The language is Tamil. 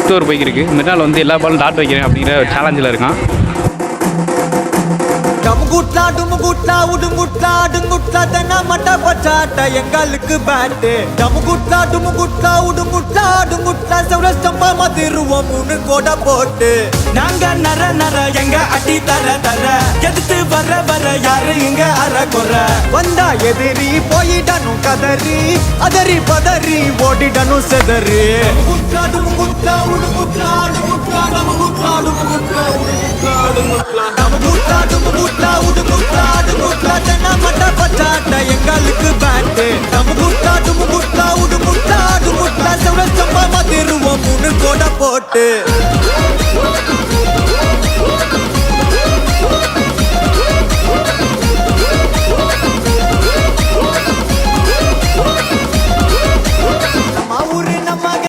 First over போய்க்கிருக்கு. மிர்னால் வந்து எல்லா பாலும் டாட் வைக்கிறேன் அப்படிங்கிற ஒரு சேலஞ்சில் இருக்கான். டமுகுட்லா டுமுகுட்லா உடுங்குட்லா அடுங்குட்லா தென்னா மட்ட பச்சாட்ட எங்களுக்கு பேட்டு. டமுகுட்லா டுமுகுட்லா உடுங்குட்லா அடுங்குட்லா சௌரஸ்டம்பா மதிருவோம் 3 கோட போட்டு. நாங்க நர நர எங்க அடி தர தர எதிர்த்து வர வர யாரு இங்க அற குற. வந்தா எதிரி போயிடணும் கதறி அதறி பதறி ஓடிடணும் செதறி. டமுகுட்லா டுமுகுட்லா உடுங்குட்லா அடுங்குட்லா டமுகுட்லா டுமுகுட்லா உடுங்குட்லா அடுங்குட்லா டமுகுட்லா டுமுகுட்லா உடுங்குட்லா அடுங்குட்லா தென்னா மட்ட பச்சாட்ட எங்களுக்கு பேட்டு. டமுகுட்லா டுமுகுட்லா உடுங்குட்லா அடுங்குட்லா சௌரஸ்டம்பா மதிருவோம் 3 கோட போட்டு.